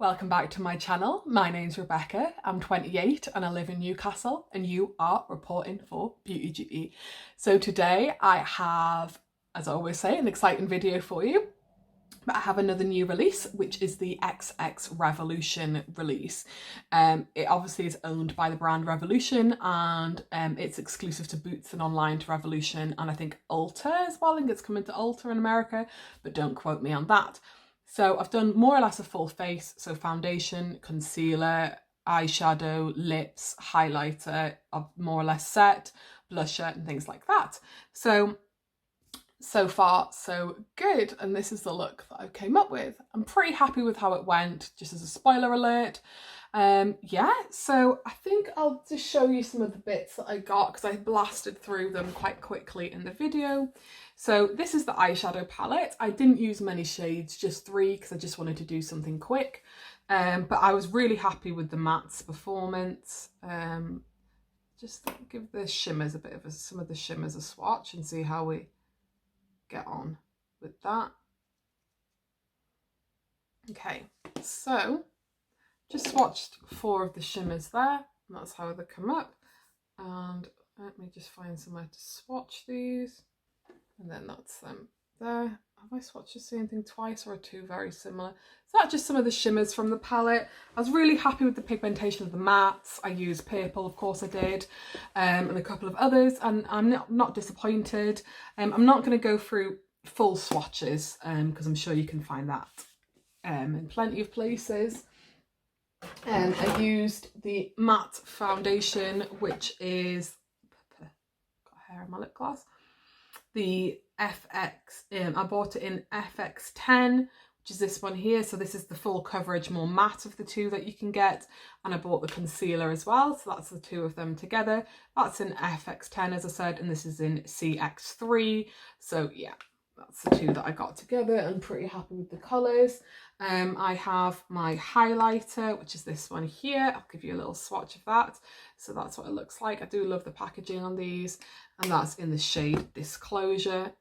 Welcome back to my channel. My name's Rebecca, I'm 28 and I live in Newcastle, and you are reporting for Beauty Duty. So today I have, as I always say, an exciting video for you. But I have another new release, which is the XXRevolution release. It obviously is owned by the brand Revolution, and it's exclusive to Boots and online to Revolution, and I think Ulta as well. I think it's coming to Ulta in America, but don't quote me on that. So I've done more or less a full face, so foundation, concealer, eyeshadow, lips, highlighter, more or less set, blusher and things like that. So far, so good, and this is the look that I came up with. I'm pretty happy with how it went, just as a spoiler alert. Yeah, so I think I'll just show you some of the bits that I got because I blasted through them quite quickly in the video. So this is the eyeshadow palette. I didn't use many shades, just 3, because I just wanted to do something quick. But I was really happy with the matte's performance. Just give the shimmers a bit of some of the shimmers a swatch and see how we get on with that. Okay, so just swatched 4 of the shimmers there, and that's how they come up. And let me just find somewhere to swatch these, and then that's them there. Have I swatched the same thing twice, or are 2 very similar? So that's just some of the shimmers from the palette. I was really happy with the pigmentation of the mattes. I used purple, of course I did, and a couple of others, and I'm not disappointed. I'm not going to go through full swatches because I'm sure you can find that in plenty of places. I used the matte foundation, which is, got hair on my lip gloss, the FX, I bought it in FX10, which is this one here. So this is the full coverage, more matte of the 2 that you can get. And I bought the concealer as well. So that's the 2 of them together. That's in FX10, as I said, and this is in CX3. So yeah, that's the 2 that I got together. I'm pretty happy with the colours. I have my highlighter, which is this one here. I'll give you a little swatch of that. So that's what it looks like. I do love the packaging on these, and that's in the shade Disclosure.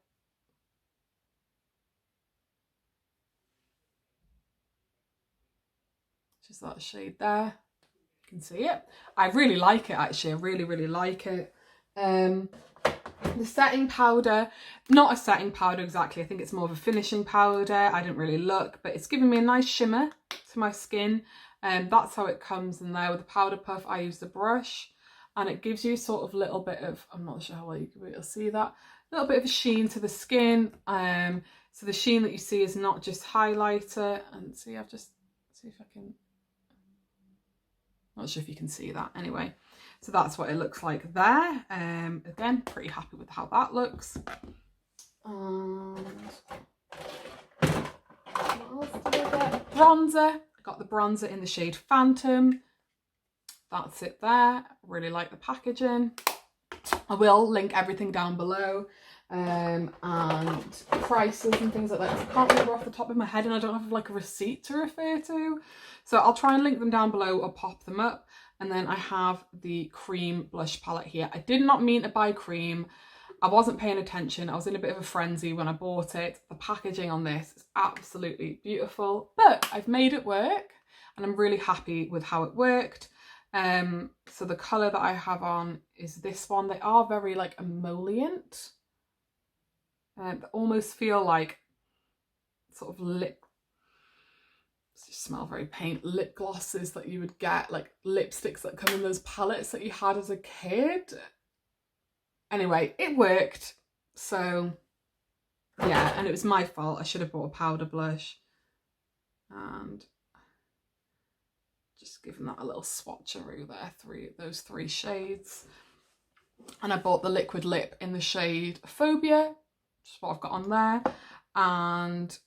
Just that shade there. You can see it. I really like it, actually. I really like it. The setting powder, not a setting powder exactly, I think it's more of a finishing powder. I didn't really look, but it's giving me a nice shimmer to my skin, and that's how it comes in there. With the powder puff, I use the brush, and it gives you sort of a little bit of, I'm not sure how well you can be able to see that, a little bit of a sheen to the skin. So the sheen that you see is not just highlighter, and see, I've just, see if I can, not sure if you can see that anyway. So that's what it looks like there. Again, pretty happy with how that looks. And what else did I get? Bronzer. I got the bronzer in the shade Phantom. That's it there. Really like the packaging. I will link everything down below, and prices and things like that. I can't remember off the top of my head, and I don't have like a receipt to refer to. So I'll try and link them down below or pop them up. And then I have the cream blush palette here. I did not mean to buy cream. I wasn't paying attention. I was in a bit of a frenzy when I bought it. The packaging on this is absolutely beautiful, but I've made it work, and I'm really happy with how it worked. So the colour that I have on is this one. They are very like emollient. They almost feel like sort of lip, smell very paint, lip glosses that you would get, like lipsticks that come in those palettes that you had as a kid. Anyway, it worked. So yeah, and it was my fault. I should have bought a powder blush, and just given that a little swatcheroo there, those 3 shades. And I bought the liquid lip in the shade Phobia, which is what I've got on there, and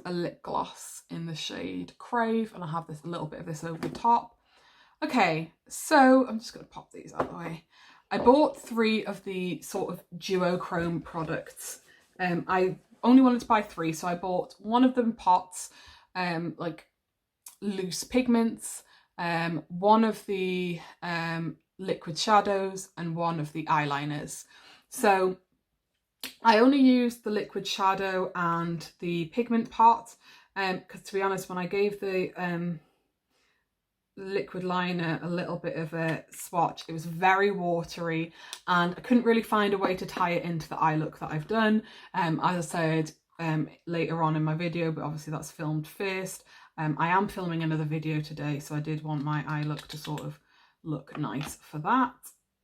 a lip gloss in the shade Crave, and I have this, a little bit of this over the top. Okay, so I'm just going to pop these out of the way. I bought 3 of the sort of duochrome products. I only wanted to buy 3, so I bought one of them pots, like loose pigments, one of the liquid shadows, and one of the eyeliners. So I only used the liquid shadow and the pigment pot, because to be honest, when I gave the liquid liner a little bit of a swatch. It was very watery and I couldn't really find a way to tie it into the eye look that I've done. As I said later on in my video, but obviously that's filmed first. I am filming another video today, so I did want my eye look to sort of look nice for that.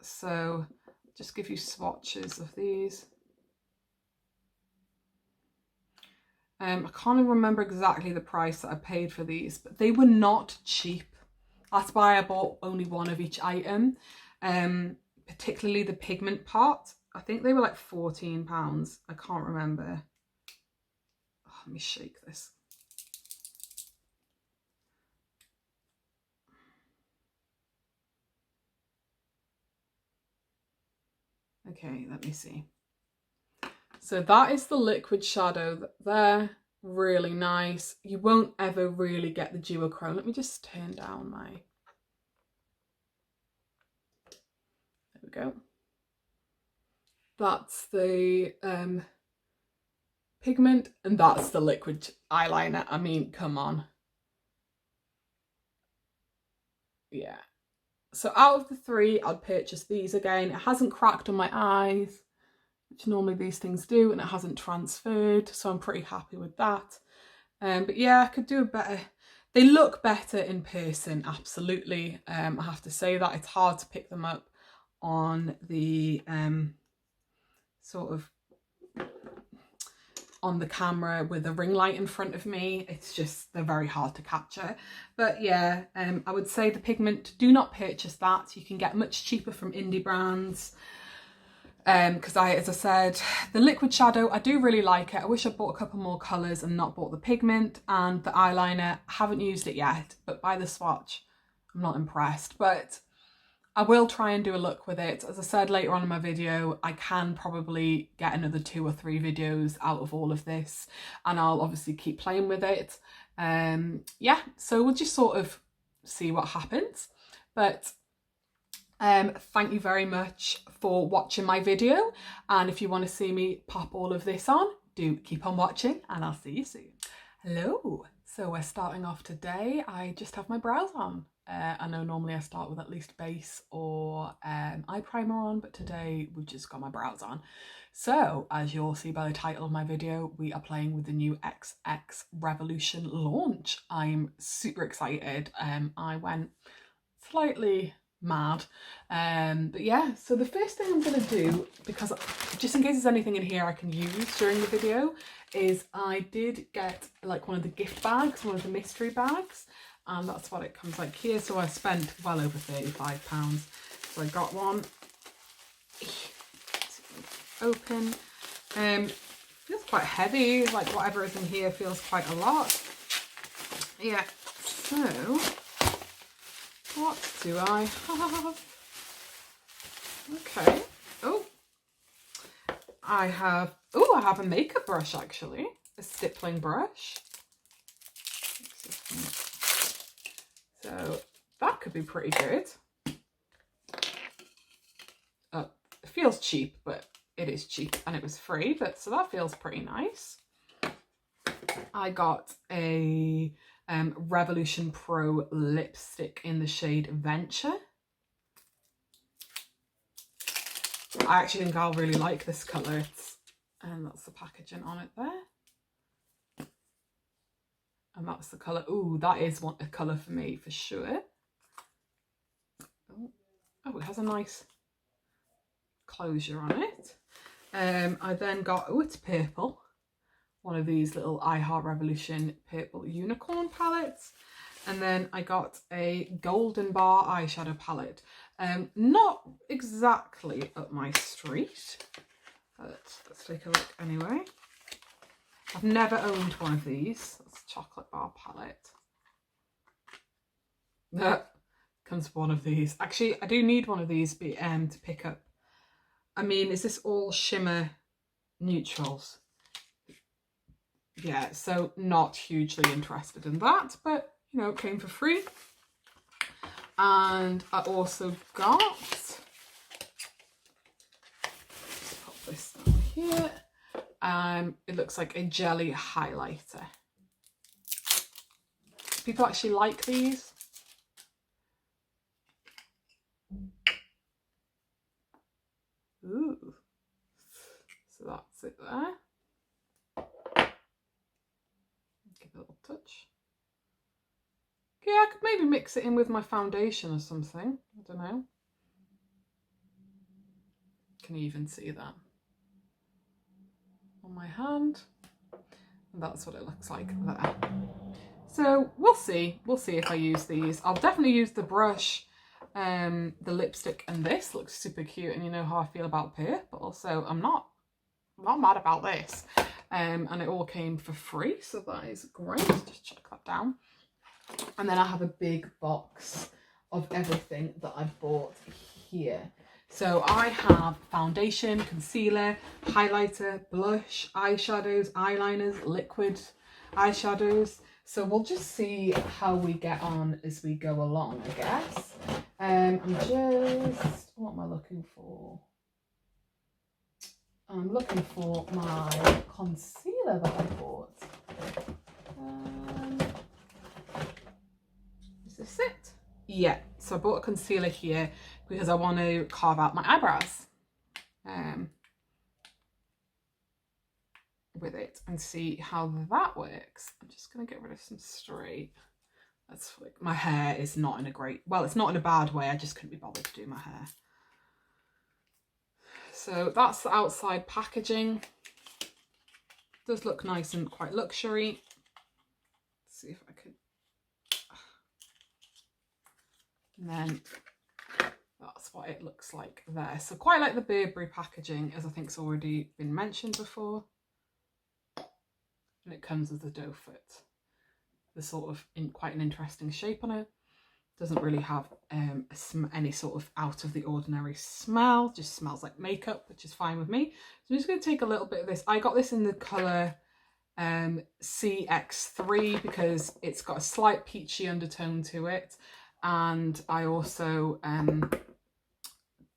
So just give you swatches of these. I can't even remember exactly the price that I paid for these, but they were not cheap. That's why I bought only one of each item, particularly the pigment part. I think they were like £14. I can't remember. Oh, let me shake this. Okay, let me see. So that is the liquid shadow there. Really nice. You won't ever really get the duochrome. Let me just turn down my... There we go. That's the pigment and that's the liquid eyeliner. I mean, come on. Yeah. So out of the three, I'd purchase these again. It hasn't cracked on my eyes, which normally these things do, and it hasn't transferred, so I'm pretty happy with that. But yeah, I could do a better... They look better in person, absolutely. I have to say that. It's hard to pick them up on the sort of on the camera with a ring light in front of me. It's just, they're very hard to capture. But yeah, I would say the pigment, do not purchase that. You can get much cheaper from indie brands. Because as I said, the liquid shadow, I do really like it. I wish I bought a couple more colours and not bought the pigment. And the eyeliner, I haven't used it yet, but by the swatch, I'm not impressed. But I will try and do a look with it. As I said later on in my video, I can probably get another 2 or 3 videos out of all of this, and I'll obviously keep playing with it. Yeah, so we'll just sort of see what happens. But thank you very much for watching my video, and if you want to see me pop all of this on, do keep on watching, and I'll see you soon. Hello, so we're starting off today. I just have my brows on. I know normally I start with at least base or eye primer on, but today we've just got my brows on. So as you'll see by the title of my video, we are playing with the new XXRevolution launch. I'm super excited. I went slightly mad, but yeah, so the first thing I'm going to do, because just in case there's anything in here I can use during the video, is I did get like one of the gift bags, one of the mystery bags, and that's what it comes like here. So I spent well over £35, so I got one. Open. Feels quite heavy, like whatever is in here feels quite a lot. Yeah, so what do I have? Okay. Oh, I have a makeup brush, actually, a stippling brush. So that could be pretty good. It feels cheap, but it is cheap and it was free, but so that feels pretty nice. I got a Revolution Pro lipstick in the shade Venture. I actually think I'll really like this colour. And that's the packaging on it there. And that's the colour. Ooh, that is a colour for me for sure. Oh, it has a nice closure on it. I then got, it's purple. One of these little I Heart Revolution purple unicorn palettes. And then I got a Golden Bar eyeshadow palette. Not exactly up my street, but let's take a look anyway. I've never owned one of these. That's a chocolate bar palette. No, comes one of these. Actually, I do need one of these to pick up. I mean, is this all shimmer neutrals? Yeah, so not hugely interested in that, but you know, it came for free. And I also got, let's pop this down here. It looks like a jelly highlighter. People actually like these. Ooh. So that's it there. Give it a little touch. Yeah, I could maybe mix it in with my foundation or something. I don't know. Can you even see that on my hand? And that's what it looks like there. So we'll see. We'll see if I use these. I'll definitely use the brush, the lipstick, and this looks super cute. And you know how I feel about Pear, but also I'm not mad about this. And it all came for free, so that is great. Just check that down. And then I have a big box of everything that I've bought here. So I have foundation, concealer, highlighter, blush, eyeshadows, eyeliners, liquid eyeshadows. So we'll just see how we get on as we go along, I guess. What am I looking for? I'm looking for my concealer that I bought. Is this it? Yeah, so I bought a concealer here because I want to carve out my eyebrows with it and see how that works. I'm just going to get rid of some straight. That's like, my hair is not in a great, well, it's not in a bad way, I just couldn't be bothered to do my hair. So that's the outside packaging. Does look nice and quite luxury. Let's see if I can. And then that's what it looks like there. So quite like the Burberry packaging, as I think's already been mentioned before. And it comes as a doe foot. The sort of quite an interesting shape on it. Doesn't really have any sort of out of the ordinary smell. Just smells like makeup, which is fine with me. So I'm just going to take a little bit of this. I got this in the colour CX3 because it's got a slight peachy undertone to it. And I also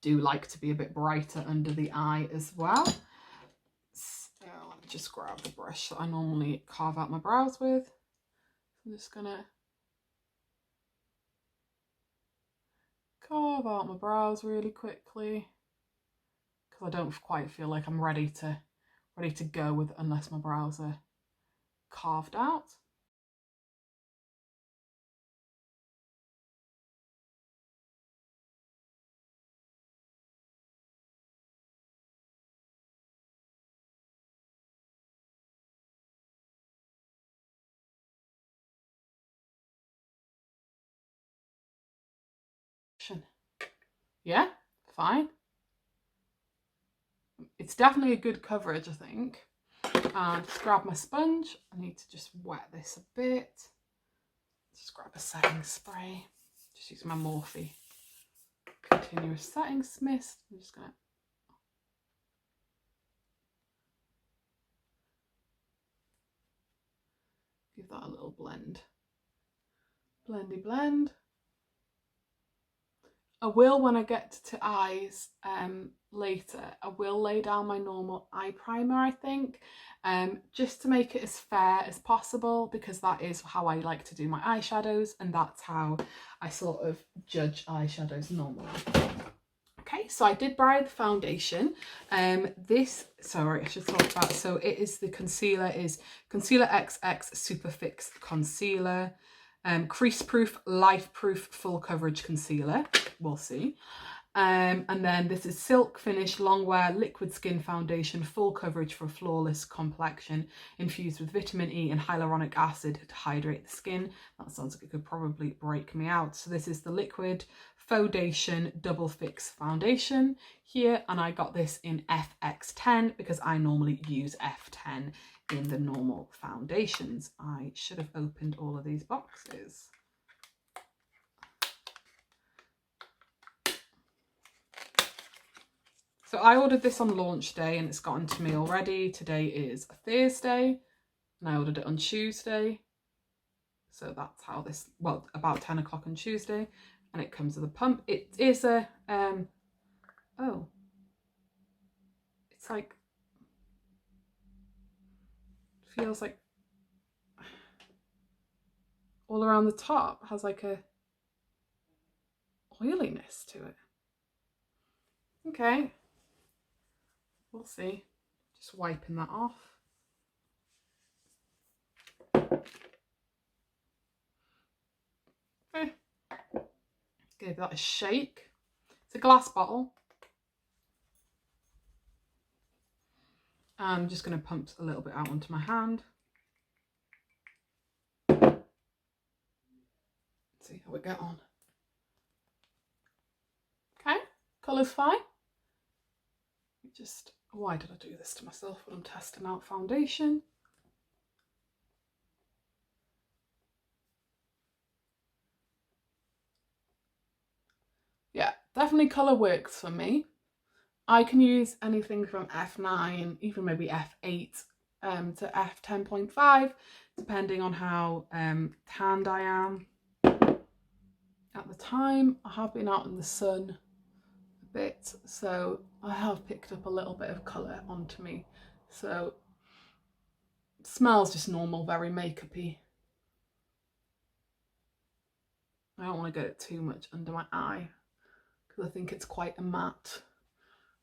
do like to be a bit brighter under the eye as well. So let me just grab the brush that I normally carve out my brows with. I'm just gonna carve out my brows really quickly because I don't quite feel like I'm ready to go with unless my brows are carved out. Yeah, fine. It's definitely a good coverage, I think. And just grab my sponge. I need to just wet this a bit. Just grab a setting spray. Just use my Morphe Continuous Settings Mist. I'm just gonna give that a little blend. Blendy blend. I will, when I get to eyes later, I will lay down my normal eye primer, I think, just to make it as fair as possible, because that is how I like to do my eyeshadows, and that's how I sort of judge eyeshadows normally. Okay, so I did buy the foundation. Sorry, I should talk about, so it is the concealer, is Concealer XX Super Fix Concealer. Crease proof, life proof, full coverage concealer. We'll see. And then this is Silk Finish Long Wear Liquid Skin Foundation, full coverage for a flawless complexion, infused with vitamin E and hyaluronic acid to hydrate the skin. That sounds like it could probably break me out. So this is the Liquid Foundation Double Fix Foundation here, and I got this in FX10 because I normally use F10 in the normal foundations. I should have opened all of these boxes. So I ordered this on launch day and it's gotten to me already. Today is Thursday and I ordered it on Tuesday. So that's how this, well, about 10 o'clock on Tuesday, and it comes with a pump. It is a, oh, it's like, feels like all around the top has like a oiliness to it. Okay, We'll see. Just wiping that off. Okay. Give that a shake. It's a glass bottle. I'm just going to pump a little bit out onto my hand. See how we get on. Okay, colour's fine. Just, why did I do this to myself when I'm testing out foundation? Yeah, definitely colour works for me. I can use anything from F9, even maybe F8 to F10.5, depending on how tanned I am. At the time, I have been out in the sun a bit, so I have picked up a little bit of colour onto me. So it smells just normal, very makeup-y. I don't want to get it too much under my eye because I think it's quite a matte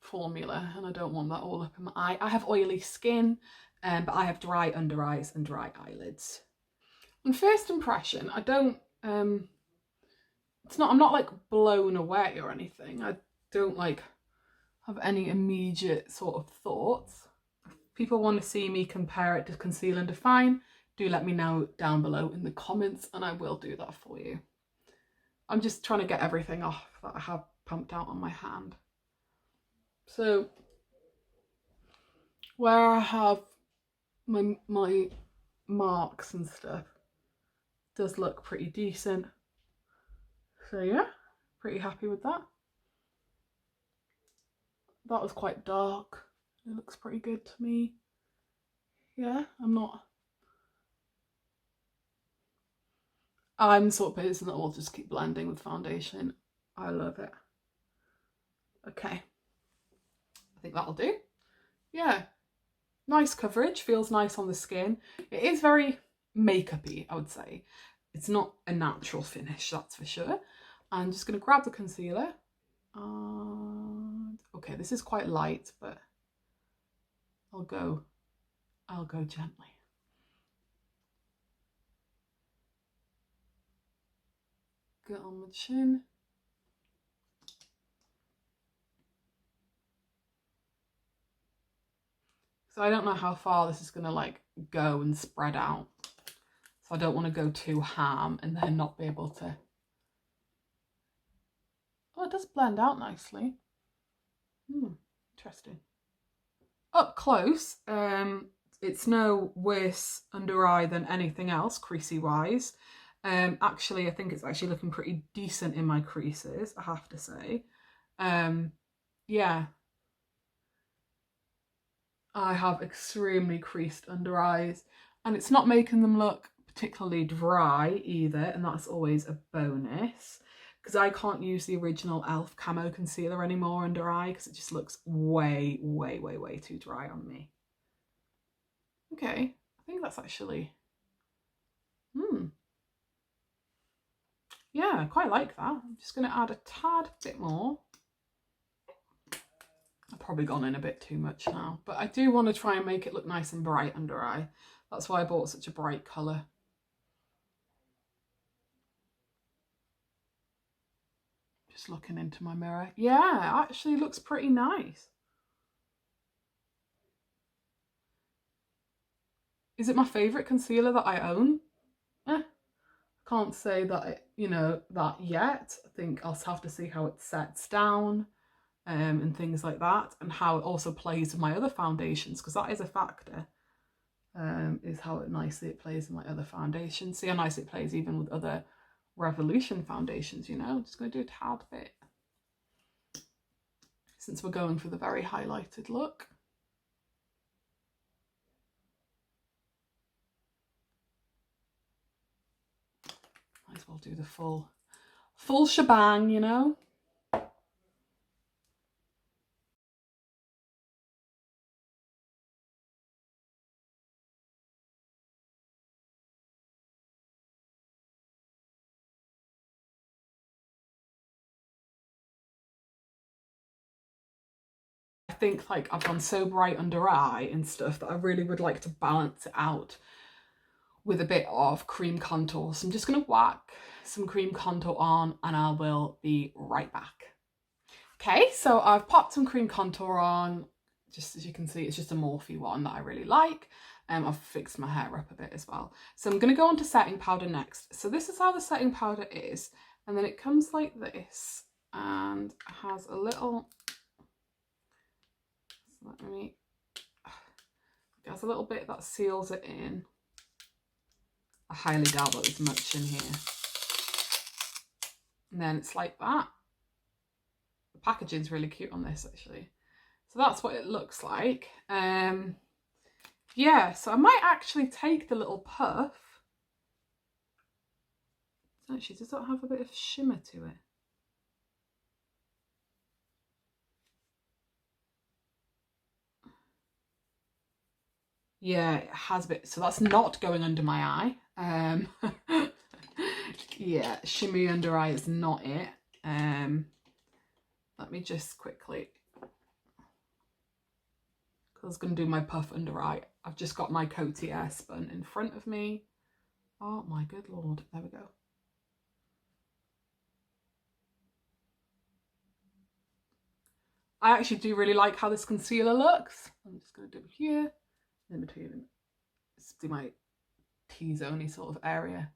formula and I don't want that all up in my eye. I have oily skin, but I have dry under eyes and dry eyelids. On first impression, I don't, I'm not like blown away or anything. I don't like have any immediate sort of thoughts. If people want to see me compare it to Conceal and Define, do let me know down below in the comments and I will do that for you. I'm just trying to get everything off that I have pumped out on my hand. So where I have my marks and stuff, does look pretty decent. So yeah, pretty happy with that. That was quite dark. It looks pretty good to me. Yeah, I'm the sort of person that will just keep blending with foundation. I love it. Okay, I think that'll do. Yeah, nice coverage, feels nice on the skin. It is very makeup-y, I would say. It's not a natural finish, that's for sure. I'm just going to grab the concealer. And okay, this is quite light, but I'll go gently. Get on my chin. So I don't know how far this is going to like go and spread out. So I don't want to go too ham and then not be able to. Oh, it does blend out nicely. Interesting. Up close, it's no worse under eye than anything else creasy wise. Actually, I think it's actually looking pretty decent in my creases, I have to say. Yeah. I have extremely creased under eyes and it's not making them look particularly dry either, and that's always a bonus because I can't use the original e.l.f. camo concealer anymore under eye because it just looks way too dry on me. Okay, I think that's actually yeah, I quite like that. I'm just going to add a tad bit more. I've probably gone in a bit too much now, but I do want to try and make it look nice and bright under eye. That's why I bought such a bright colour. Just looking into my mirror. Yeah, actually looks pretty nice. Is it my favourite concealer that I own? Can't say that, that yet. I think I'll have to see how it sets down and things like that, and how it also plays with my other foundations, because that is a factor, is how nicely it plays with my other foundations. See how nicely it plays even with other Revolution foundations, I'm just going to do a tad bit. Since we're going for the very highlighted look. Might as well do the full shebang, think like I've gone so bright under eye and stuff that I really would like to balance it out with a bit of cream contour. So I'm just going to whack some cream contour on and I will be right back. Okay, so I've popped some cream contour on. Just as you can see, it's just a Morphe one that I really like. I've fixed my hair up a bit as well. So I'm going to go on to setting powder next. So this is how the setting powder is. And then it comes like this and has a little, it has a little bit that seals it in. I highly doubt that there's much in here. And then it's like that. The packaging's really cute on this actually. So that's what it looks like. Yeah, so I might actually take the little puff. Actually, does that have a bit of shimmer to it? Yeah, it has a bit. So that's not going under my eye. Yeah, shimmy under eye is not it. Let me just quickly, because I was going to do my puff under eye. I've just got my Coty Air Spun in front of me. Oh my good lord, there we go. I actually do really like how this concealer looks. I'm just going to do it here, in between, just do my T-zone-y sort of area.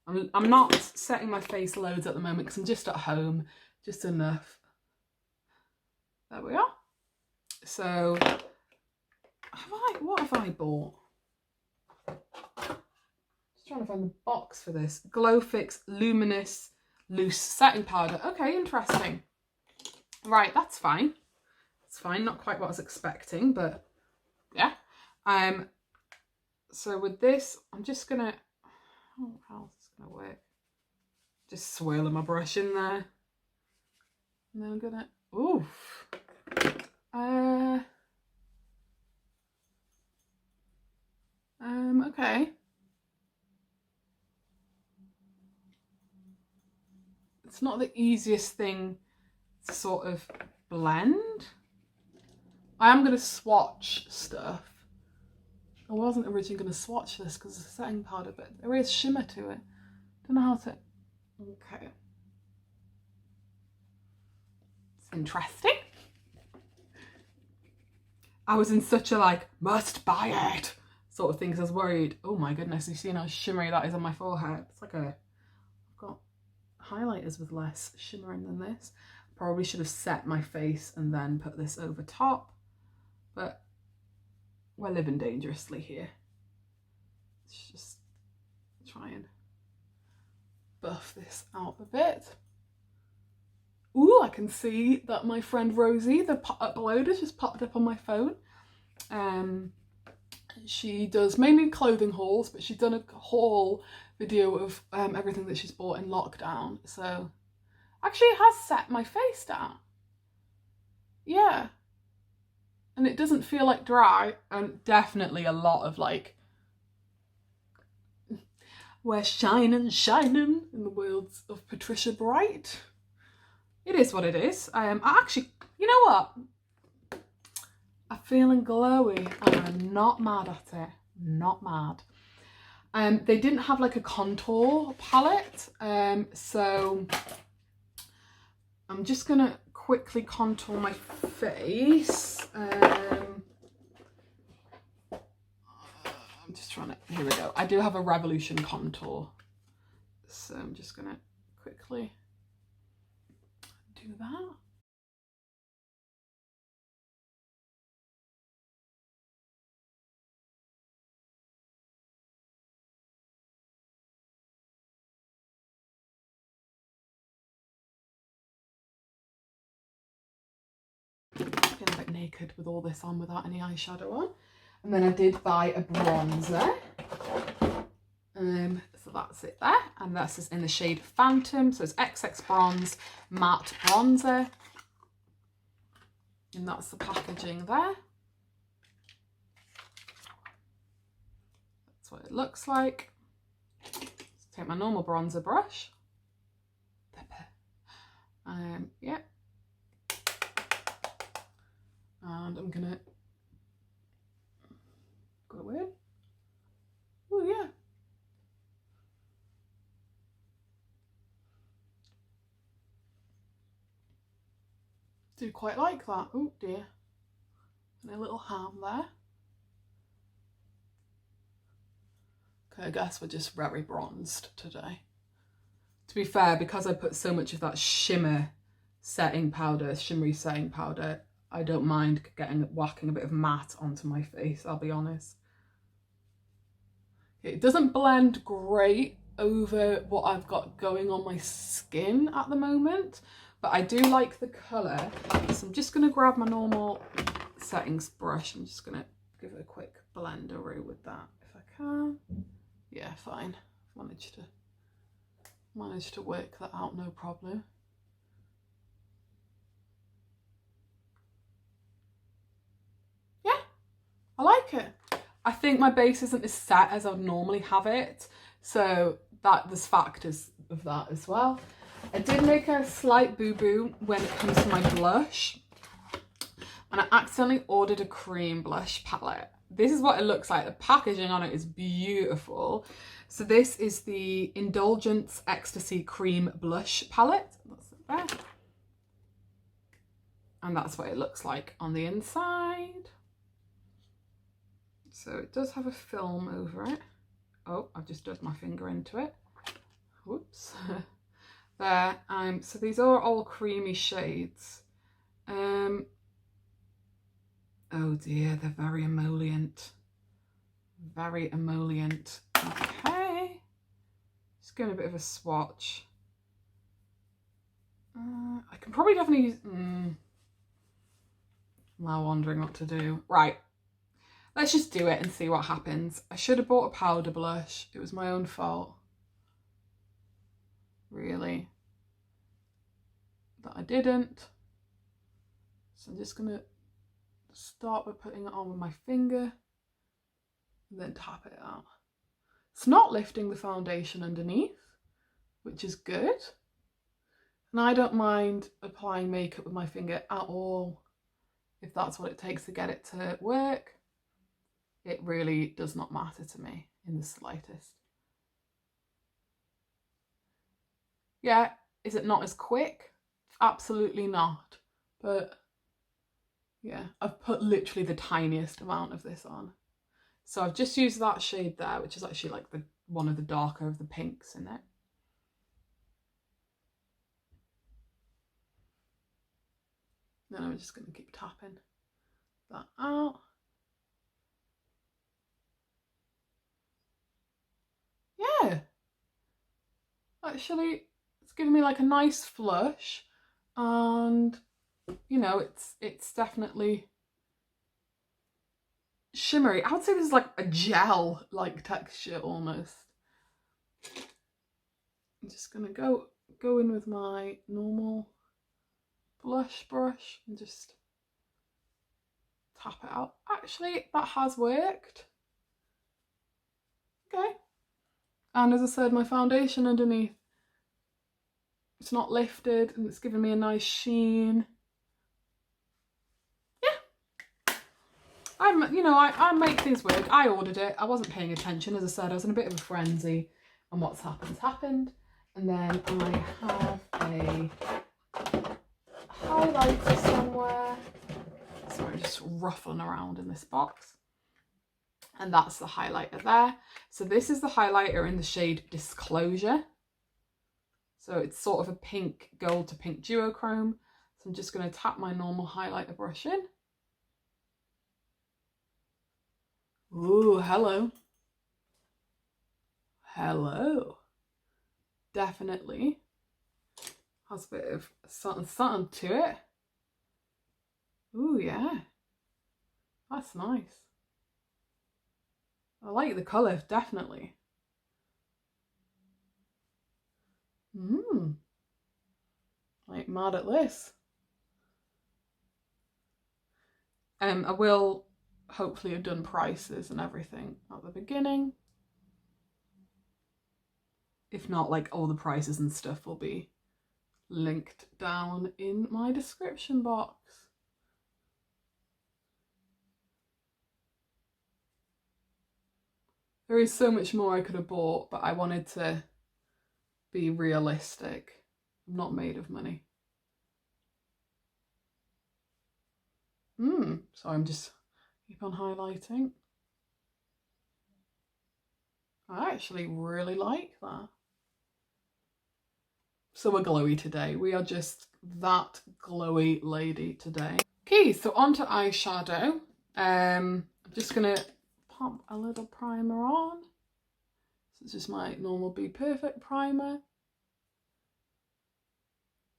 I'm not setting my face loads at the moment because I'm just at home, just enough. There we are. So, what have I bought? Just trying to find the box for this. Glow Fix Luminous Loose Setting Powder. Okay, interesting. Right, that's fine. It's fine, not quite what I was expecting, but yeah. So with this, I'm just gonna, oh, how's this gonna work? Just swirling my brush in there. And then I'm gonna, oof. Okay. It's not the easiest thing to sort of blend. I am going to swatch stuff. I wasn't originally going to swatch this because it's a setting powder, but there is shimmer to it. Don't know how to, okay. It's interesting. I was in such a like, must buy it sort of thing because I was worried, oh my goodness, you see how shimmery that is on my forehead? It's like I've got highlighters with less shimmering than this. Probably should have set my face and then put this over top, but we're living dangerously here. Let's just try and buff this out a bit. Ooh, I can see that my friend Rosie, the uploader, just popped up on my phone. She does mainly clothing hauls, but she's done a haul video of everything that she's bought in lockdown. So actually it has set my face down. Yeah. And it doesn't feel like dry, and definitely a lot of like, we're shining in the words of Patricia Bright. It is what it is. I actually, you know what? I'm feeling glowy and I'm not mad at it. Not mad. They didn't have like a contour palette, so I'm just gonna quickly contour my face. I'm just trying to, here we go. I do have a Revolution contour, so I'm just gonna quickly do that. Feeling a bit naked with all this on without any eyeshadow on. And then I did buy a bronzer. So that's it there. And this is in the shade Phantom. So it's XX Bronze Matte Bronzer. And that's the packaging there. That's what it looks like. Let's take my normal bronzer brush. Yeah. And I'm gonna go in. Oh yeah. Do quite like that. Oh dear. And a little ham there. Okay, I guess we're just very bronzed today. To be fair, because I put so much of that shimmery setting powder, I don't mind whacking a bit of matte onto my face, I'll be honest. It doesn't blend great over what I've got going on my skin at the moment, but I do like the colour. So I'm just going to grab my normal settings brush. I'm just going to give it a quick blenderoo with that if I can. Yeah, fine. Managed to work that out, no problem. Yeah, I like it. I think my base isn't as set as I'd normally have it, so there's factors of that as well. I did make a slight boo-boo when it comes to my blush, and I accidentally ordered a cream blush palette. This is what it looks like. The packaging on it is beautiful. So this is the Indulgence Ecstasy Cream Blush Palette. That's it there. And that's what it looks like on the inside. So it does have a film over it. Oh, I've just dug my finger into it. Whoops. There. So these are all creamy shades. Oh dear, they're very emollient. Very emollient. Okay. Just going a bit of a swatch. I can probably definitely use... Now wondering what to do. Right. Let's just do it and see what happens. I should have bought a powder blush. It was my own fault. Really. That I didn't. So I'm just going to start by putting it on with my finger and then tap it out. It's not lifting the foundation underneath, which is good. And I don't mind applying makeup with my finger at all if that's what it takes to get it to work. It really does not matter to me in the slightest. Yeah, is it not as quick? Absolutely not. But yeah, I've put literally the tiniest amount of this on. So I've just used that shade there, which is actually like one of the darker of the pinks in it. Then I'm just going to keep tapping that out. Yeah, actually it's giving me like a nice flush, and you know, it's definitely shimmery. I would say this is like a gel like texture almost. I'm just gonna go in with my normal blush brush and just tap it out. Actually, that has worked. Okay. And as I said, my foundation underneath, it's not lifted and it's giving me a nice sheen. Yeah. I make things work. I ordered it. I wasn't paying attention. As I said, I was in a bit of a frenzy, and what's happened's happened. And then I have a highlighter somewhere. Sorry, I'm just ruffling around in this box. And that's the highlighter there. So this is the highlighter in the shade Disclosure. So it's sort of a pink, gold to pink duochrome. So I'm just going to tap my normal highlighter brush in. Ooh, hello. Hello. Definitely has a bit of something to it. Ooh, yeah. That's nice. I like the colour, definitely. Like mad at this. I will hopefully have done prices and everything at the beginning. If not, like all the prices and stuff will be linked down in my description box. There is so much more I could have bought, but I wanted to be realistic. I'm not made of money. So I'm just keep on highlighting. I actually really like that. So we're glowy today. We are just that glowy lady today. Okay, so on to eyeshadow. I'm just gonna pop a little primer on. So it's just my normal Be Perfect primer.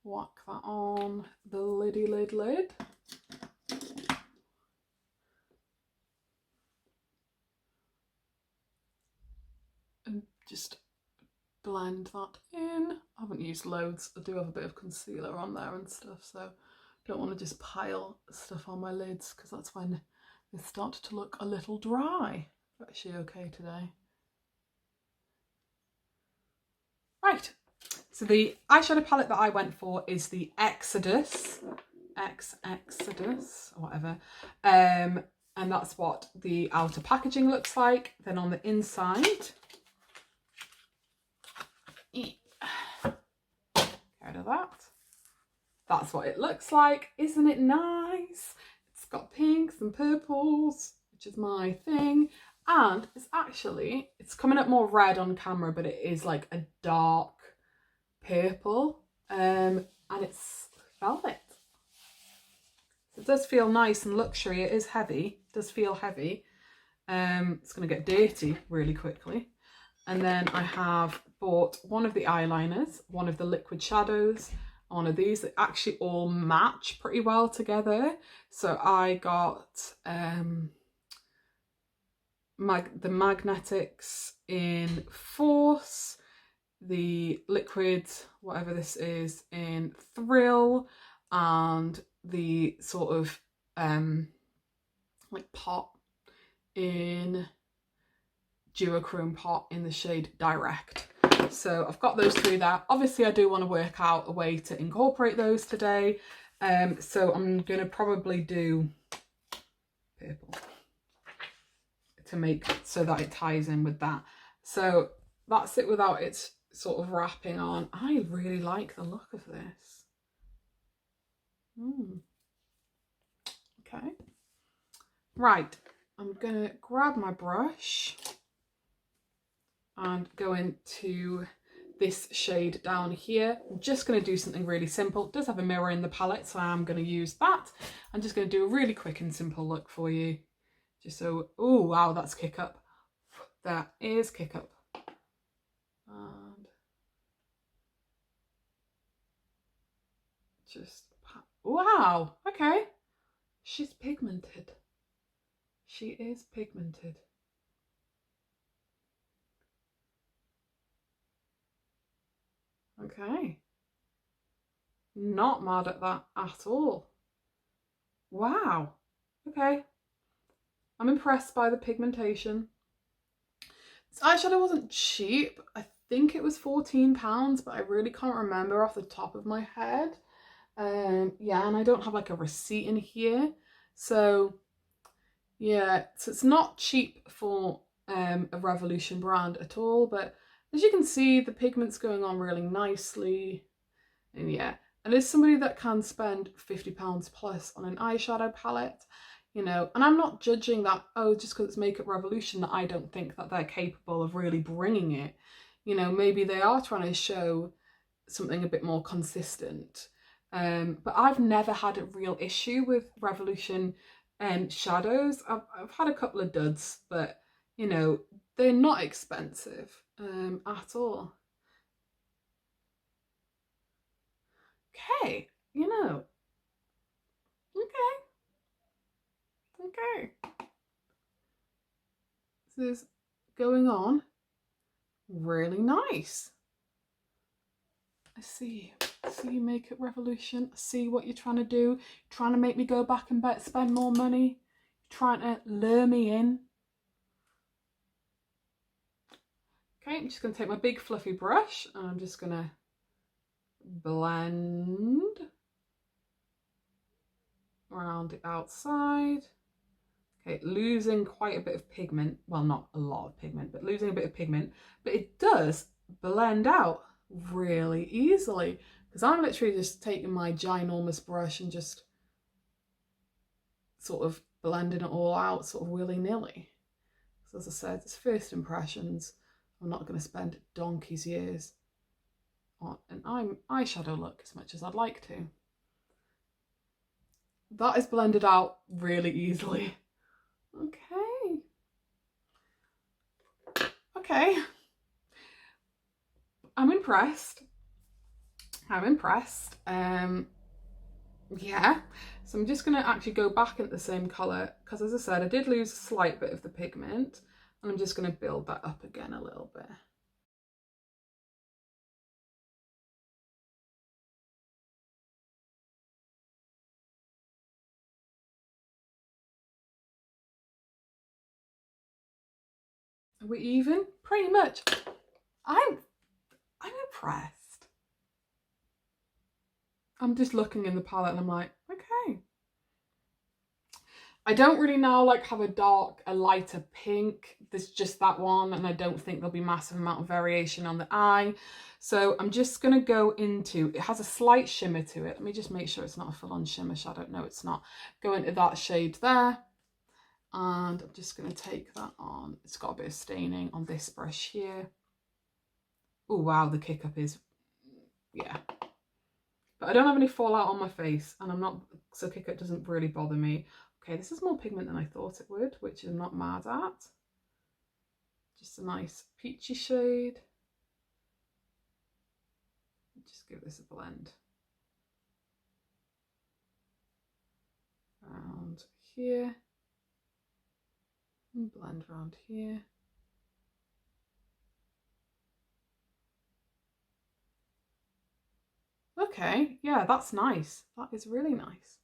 Whack that on the lid. And just blend that in. I haven't used loads. I do have a bit of concealer on there and stuff, so don't want to just pile stuff on my lids because that's when they start to look a little dry. But is she okay today? Right, so the eyeshadow palette that I went for is the Exodus, or whatever, and that's what the outer packaging looks like. Then on the inside, out of that, that's what it looks like. Isn't it nice? It's got pinks and purples, which is my thing. And it's coming up more red on camera, but it is like a dark purple, and it's velvet. So it does feel nice and luxury. It is heavy, it does feel heavy. It's going to get dirty really quickly. And then I have bought one of the eyeliners, one of the liquid shadows, one of these. They actually all match pretty well together. So I got the Magnetics in Force, the liquid, whatever this is, in Thrill, and the sort of like pot in duochrome pot in the shade Direct. So I've got those three there. Obviously I do want to work out a way to incorporate those today, so I'm going to probably do purple to make so that it ties in with that. So that's it without it sort of wrapping on. I really like the look of this. Okay, right, I'm gonna grab my brush and go into this shade down here. I'm just going to do something really simple. It does have a mirror in the palette, so I'm going to use that. I'm just going to do a really quick and simple look for you. Just so, oh wow, that's kick up. That is kick up. And just, wow, okay. She's pigmented. She is pigmented. Okay. Not mad at that at all. Wow. Okay. I'm impressed by the pigmentation. This eyeshadow wasn't cheap. I think it was £14, but I really can't remember off the top of my head. Yeah, and I don't have like a receipt in here. So yeah, so it's not cheap for a Revolution brand at all, but as you can see, the pigment's going on really nicely. And yeah, and as somebody that can spend £50 plus on an eyeshadow palette, you know, and I'm not judging that, oh, just because it's Makeup Revolution, that I don't think that they're capable of really bringing it. You know, maybe they are trying to show something a bit more consistent. But I've never had a real issue with Revolution shadows. I've had a couple of duds, but, you know, they're not expensive at all. Okay, you know, okay. This is going on really nice. I see Makeup Revolution. I see what you're trying to do. You're trying to make me go back and spend more money. You're trying to lure me in. Okay, I'm just going to take my big fluffy brush and I'm just going to blend around the outside. Okay, losing quite a bit of pigment. Well, not a lot of pigment, but losing a bit of pigment. But it does blend out really easily, because I'm literally just taking my ginormous brush and just sort of blending it all out sort of willy-nilly. So as I said, it's first impressions. I'm not going to spend donkey's years on an eyeshadow look as much as I'd like to. That is blended out really easily. Okay. Okay. I'm impressed. I'm impressed. Yeah. So I'm just going to actually go back into the same colour, because as I said, I did lose a slight bit of the pigment, and I'm just going to build that up again a little bit. Are we even? Pretty much. I'm impressed. I'm just looking in the palette and I'm like, okay. I don't really now like have a lighter pink. There's just that one, and I don't think there'll be massive amount of variation on the eye. So I'm just going to go into, it has a slight shimmer to it. Let me just make sure it's not a full-on shimmer shadow. No, it's not. Go into that shade there. And I'm just going to take that on. It's got a bit of staining on this brush here. Oh, wow, the kick up is, yeah. But I don't have any fallout on my face, and I'm not, so kick up doesn't really bother me. Okay, this is more pigment than I thought it would, which I'm not mad at. Just a nice peachy shade. Just give this a blend. Around here. And blend around here. Okay, yeah, that's nice. That is really nice.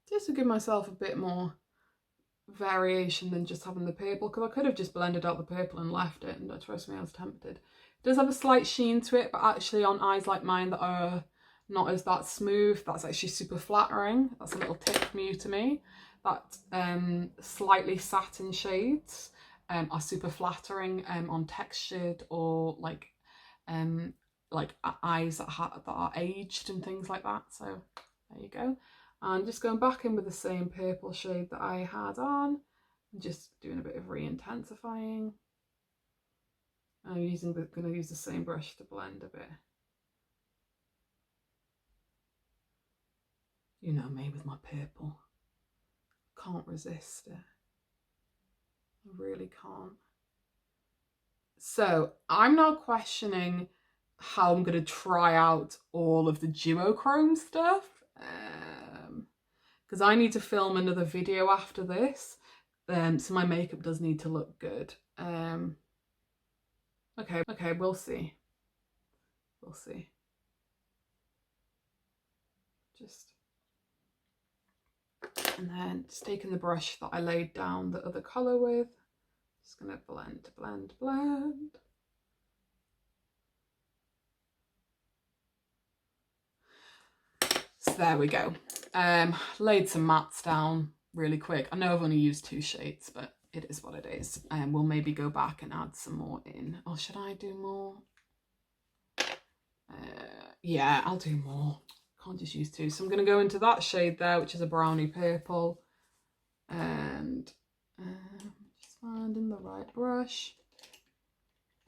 Just to give myself a bit more variation than just having the purple, because I could have just blended out the purple and left it, and trust me, I was tempted. It does have a slight sheen to it, but actually on eyes like mine that are not as that smooth, that's actually super flattering. That's a little tip from you to me. That slightly satin shades are super flattering on textured or like eyes that are aged and things like that. So there you go. And just going back in with the same purple shade that I had on, and just doing a bit of re-intensifying. I'm going to use the same brush to blend a bit. You know me with my purple. Can't resist it. I really can't. So I'm now questioning how I'm going to try out all of the duochrome stuff. Because I need to film another video after this, so my makeup does need to look good. Okay, we'll see. We'll see. And then just taking the brush that I laid down the other colour with, just going to blend, blend, blend. So there we go. Laid some mattes down really quick. I know I've only used 2 shades, but it is what it is. And we'll maybe go back and add some more in. Or should I do more? Yeah, I'll do more. Can't just use 2. So I'm going to go into that shade there, which is a brownie purple. And just finding the right brush.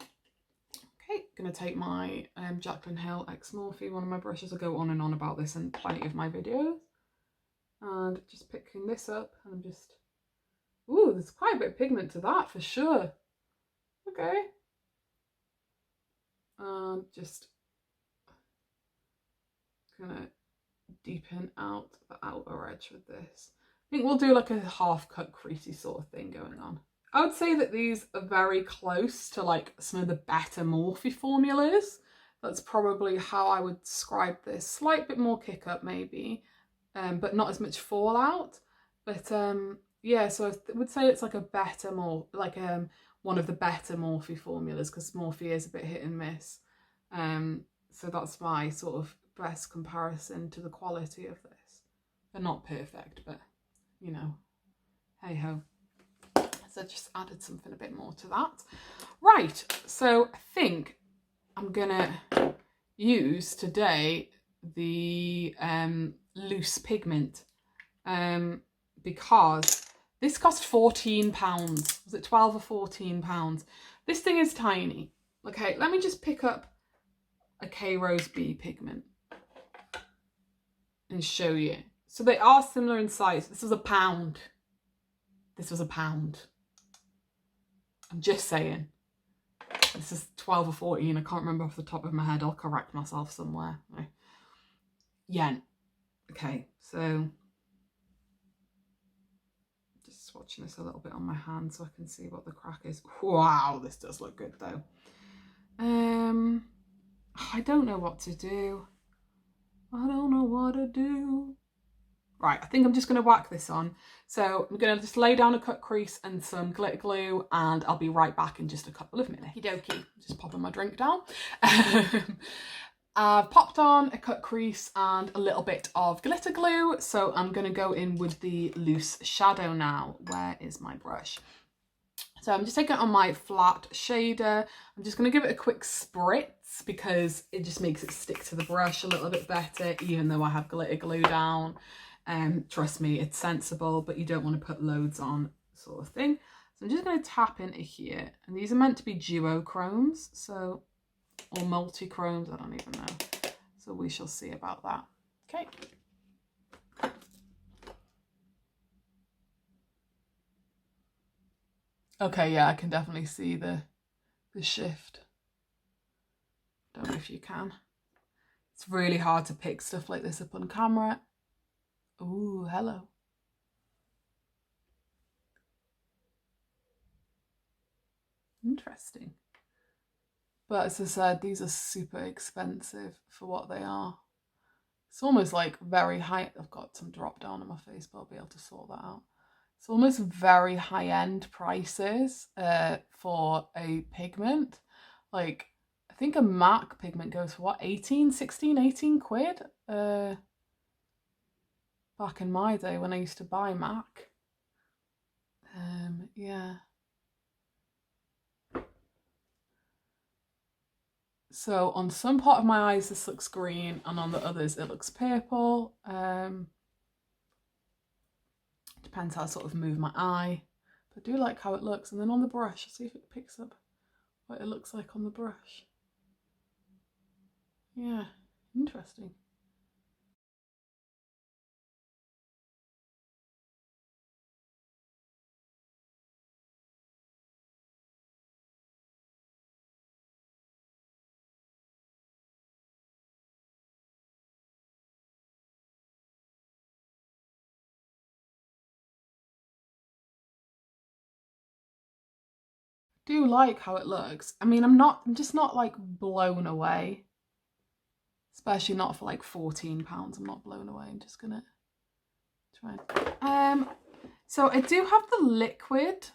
Okay, going to take my Jaclyn Hill X Morphe, one of my brushes. I go on and on about this in plenty of my videos. And just picking this up, and I'm just, ooh, there's quite a bit of pigment to that for sure. Okay. And just gonna deepen out the outer edge with this. I think we'll do like a half cut creasy sort of thing going on. I would say that these are very close to like some of the better Morphe formulas. That's probably how I would describe this. Slight bit more kick up maybe, but not as much fallout. But yeah, so I would say it's like a better, more like one of the better Morphe formulas, because Morphe is a bit hit and miss. So that's my sort of best comparison to the quality of this. They're not perfect, but you know, hey ho. So I just added something a bit more to that. Right, so I think I'm gonna use today the loose pigment because this cost £14. Was it 12 or £14? This thing is tiny. Okay, let me just pick up a K Rose B pigment and show you. So they are similar in size. This was £1. This was £1. I'm just saying. This is 12 or 14. I can't remember off the top of my head. I'll correct myself somewhere. Yen. Okay, so just swatching this a little bit on my hand so I can see what the crack is. Wow, this does look good though. I don't know what to do. I don't know what to do. Right, I think I'm just going to whack this on. So I'm going to just lay down a cut crease and some glitter glue, and I'll be right back in just a couple of minutes. Okie dokie, just popping my drink down. I've popped on a cut crease and a little bit of glitter glue, so I'm going to go in with the loose shadow now. Where is my brush? So I'm just taking it on my flat shader. I'm just going to give it a quick spritz because it just makes it stick to the brush a little bit better, even though I have glitter glue down. Trust me, it's sensible, but you don't want to put loads on, sort of thing. So I'm just going to tap into here, and these are meant to be duochromes, so, or multi-chromes, I don't even know. So we shall see about that. Okay. Okay, yeah, I can definitely see the shift. Don't know if you can. It's really hard to pick stuff like this up on camera. Ooh, hello. Interesting. But as I said, these are super expensive for what they are. It's almost like very high. I've got some drop down on my face, but I'll be able to sort that out. It's almost very high-end prices for a pigment. Like, I think a MAC pigment goes for what, 18 quid? Back in my day when I used to buy MAC. Yeah. So on some part of my eyes this looks green, and on the others it looks purple. Depends how I sort of move my eye. But I do like how it looks. And then on the brush, see if it picks up what it looks like on the brush. Yeah, interesting. Do like how it looks. I mean, I'm just not like blown away. Especially not for like £14. I'm not blown away. I'm just gonna try. So I do have the liquid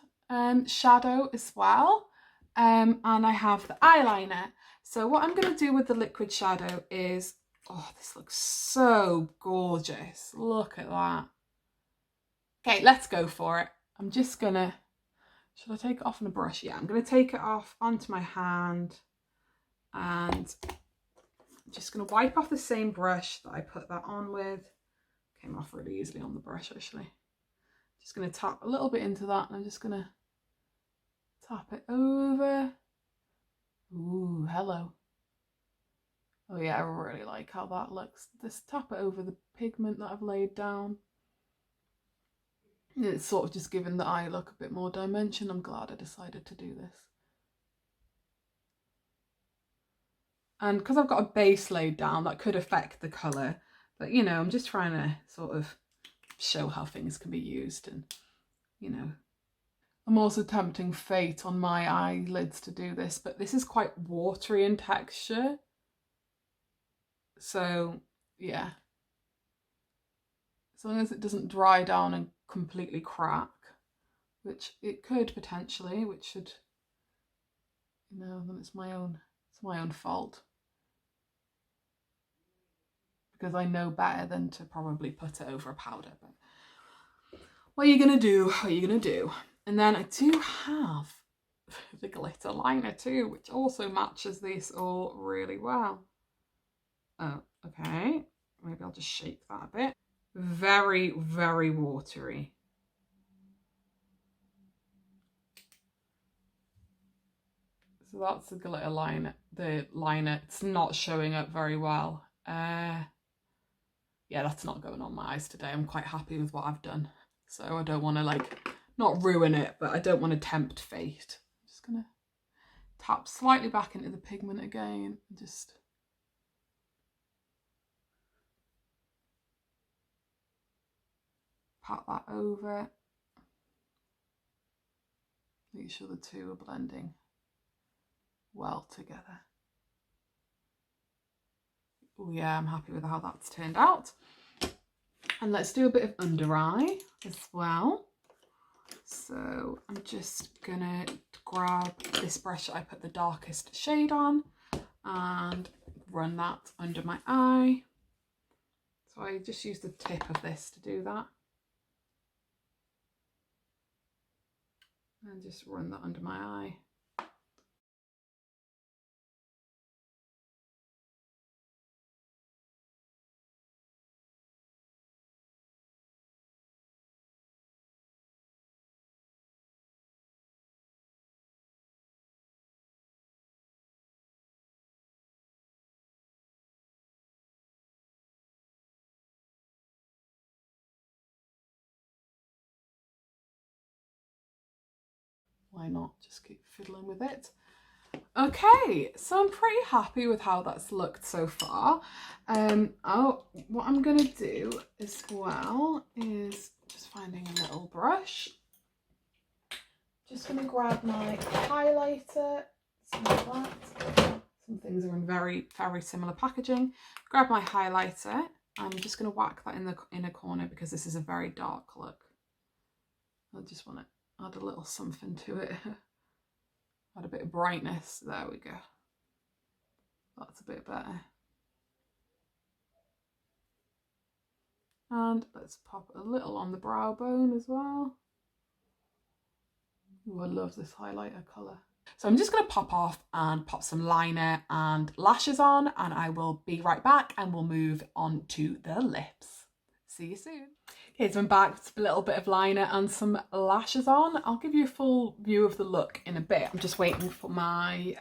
shadow as well. And I have the eyeliner. So what I'm gonna do with the liquid shadow is, oh, this looks so gorgeous. Look at that. Okay, let's go for it. I'm just gonna, should I take it off on a brush? Yeah, I'm gonna take it off onto my hand, and I'm just gonna wipe off the same brush that I put that on with. Came off really easily on the brush actually. Just gonna tap a little bit into that, and I'm just gonna tap it over. Ooh, hello. Oh yeah, I really like how that looks. Just tap it over the pigment that I've laid down. And it's sort of just giving the eye look a bit more dimension. I'm glad I decided to do this. And because I've got a base laid down, that could affect the colour. But, you know, I'm just trying to sort of show how things can be used. And, you know, I'm also tempting fate on my eyelids to do this. But this is quite watery in texture. So, yeah. As long as it doesn't dry down and completely crack, which it could potentially, which should, you know, then it's my own fault. because I know better than to probably put it over a powder. But what are you gonna do? What are you gonna do? And then I do have the glitter liner too, which also matches this all really well. Oh, okay. Maybe I'll just shake that a bit. Very, very watery. So that's the glitter liner. The liner, it's not showing up very well. Yeah, that's not going on my eyes today. I'm quite happy with what I've done. So I don't want to like, not ruin it, but I don't want to tempt fate. I'm just gonna tap slightly back into the pigment again and just pat that over. Make sure the two are blending well together. Oh yeah, I'm happy with how that's turned out. And let's do a bit of under eye as well. So I'm just gonna grab this brush that I put the darkest shade on and run that under my eye. So I just use the tip of this to do that. And just run that under my eye. Why not just keep fiddling with it? Okay, so I'm pretty happy with how that's looked so far. What I'm gonna do as well is just finding a little brush. Just gonna grab my highlighter, some of that. Some things are in very, very similar packaging. Grab my highlighter. I'm just gonna whack that in the inner corner because this is a very dark look. I just want to add a little something to it. Add a bit of brightness. There we go. That's a bit better. And let's pop a little on the brow bone as well. Ooh, I love this highlighter colour. So I'm just going to pop off and pop some liner and lashes on, and I will be right back and we'll move on to the lips. See you soon. Okay, so I'm back with a little bit of liner and some lashes on. I'll give you a full view of the look in a bit. I'm just waiting for my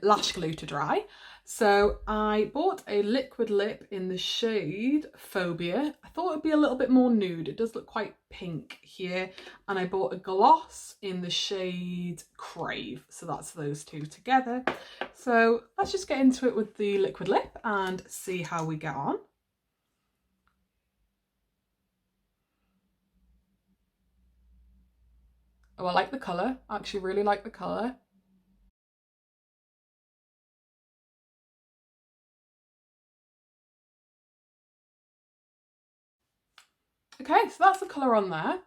lash glue to dry. So I bought a liquid lip in the shade Phobia. I thought it'd be a little bit more nude. It does look quite pink here. And I bought a gloss in the shade Crave. So that's those two together. So let's just get into it with the liquid lip and see how we get on. Oh, I like the colour. I actually really like the colour. Okay, so that's the colour on there.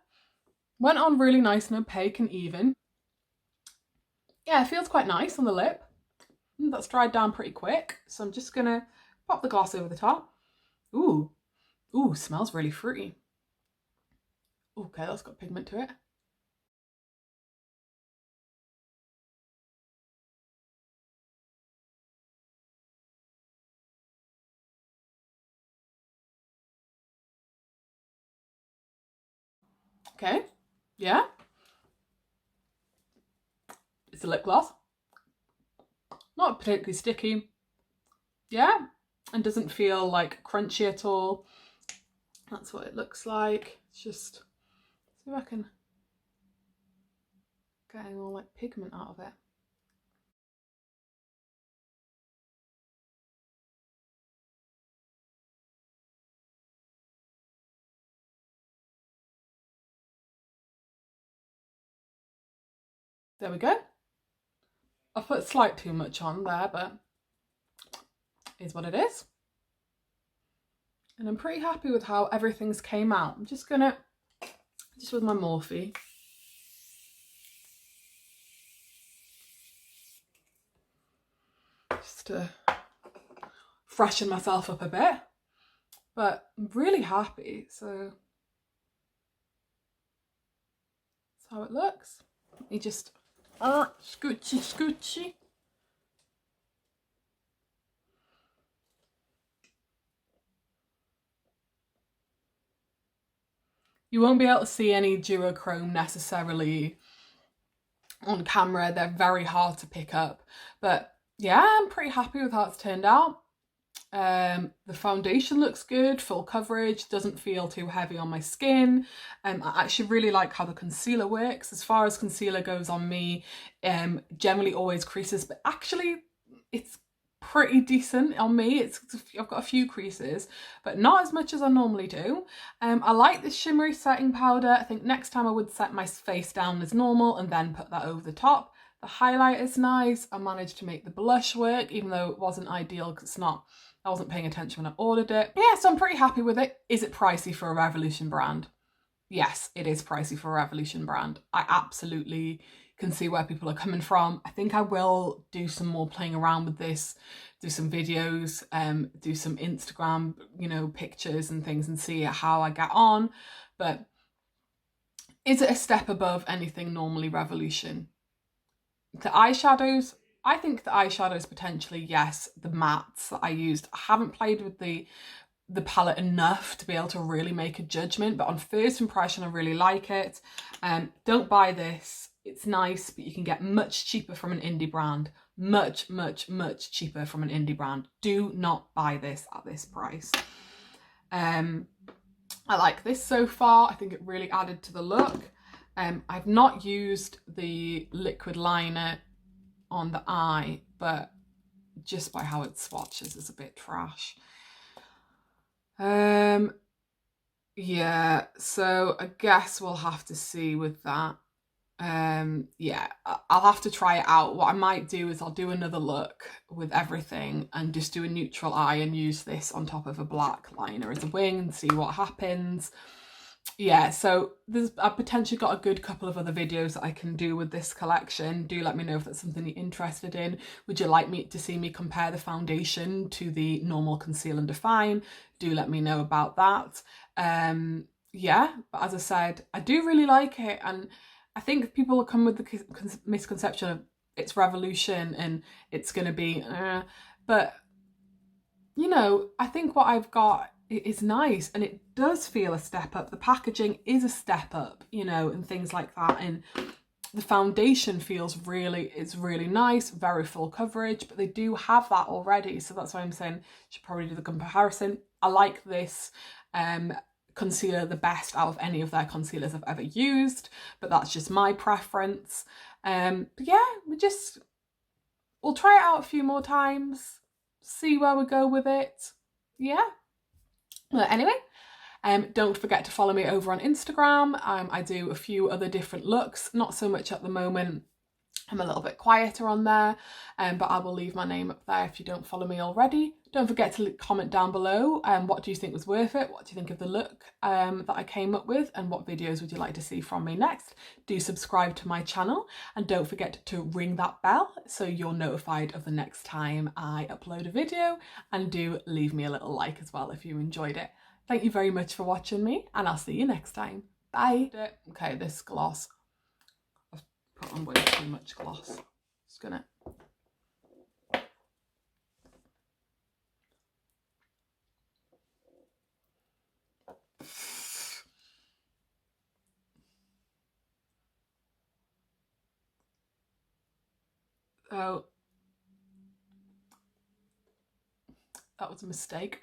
Went on really nice and opaque and even. Yeah, it feels quite nice on the lip. That's dried down pretty quick. So I'm just going to pop the gloss over the top. Ooh, smells really fruity. Okay, that's got pigment to it. Okay, yeah. It's a lip gloss. Not particularly sticky. Yeah, and doesn't feel like crunchy at all. That's what it looks like. It's just, see if I can getting all like pigment out of it. There we go. I've put slight too much on there, but it is what it is. And I'm pretty happy with how everything's came out. I'm just gonna, just with my Morphe, just to freshen myself up a bit. But I'm really happy, so that's how it looks. Let me just scoochy scoochy. You won't be able to see any duochrome necessarily on camera. They're very hard to pick up, but yeah, I'm pretty happy with how it's turned out. The foundation looks good, full coverage, doesn't feel too heavy on my skin. I actually really like how the concealer works. As far as concealer goes on me, generally always creases, but actually it's pretty decent on me. I've got a few creases, but not as much as I normally do. I like this shimmery setting powder. I think next time I would set my face down as normal and then put that over the top. The highlight is nice. I managed to make the blush work, even though it wasn't ideal because I wasn't paying attention when I ordered it. Yeah, so I'm pretty happy with it. Is it pricey for a Revolution brand? Yes, it is pricey for a Revolution brand. I absolutely can see where people are coming from. I think I will do some more playing around with this, do some videos, do some Instagram, pictures and things and see how I get on. But is it a step above anything normally Revolution? The eyeshadows, I think the eyeshadows potentially, yes. The mattes that I used, I haven't played with the palette enough to be able to really make a judgment, but on first impression I really like it. Don't buy this. It's nice, but you can get much cheaper from an indie brand. Much, much, much cheaper from an indie brand. Do not buy this at this price. I like this so far. I think it really added to the look. I've not used the liquid liner on the eye, but just by how it swatches is a bit trash. Yeah, so I guess we'll have to see with that. Yeah, I'll have to try it out. What I might do is I'll do another look with everything and just do a neutral eye and use this on top of a black liner as a wing and see what happens. Yeah, so I've potentially got a good couple of other videos that I can do with this collection. Do let me know if that's something you're interested in. Would you like me to see me compare the foundation to the normal Conceal and Define? Do let me know about that. Yeah, but as I said, I do really like it, and I think people will come with the misconception of it's Revolution and it's going to be, but I think what I've got is nice, and it does feel a step up. The packaging is a step up, and things like that. And the foundation it's really nice, very full coverage, but they do have that already. So that's why I'm saying should probably do the comparison. I like this concealer the best out of any of their concealers I've ever used, but that's just my preference. But yeah, we'll try it out a few more times, see where we go with it. Yeah. Well, anyway, don't forget to follow me over on Instagram. I do a few other different looks, not so much at the moment. I'm a little bit quieter on there, but I will leave my name up there if you don't follow me already. Don't forget to comment down below what do you think was worth it, what do you think of the look that I came up with, and what videos would you like to see from me next. Do subscribe to my channel, and don't forget to ring that bell so you're notified of the next time I upload a video, and do leave me a little like as well if you enjoyed it. Thank you very much for watching me, and I'll see you next time. Bye. Okay, this gloss, put on way too much gloss. Just gonna. So that was a mistake.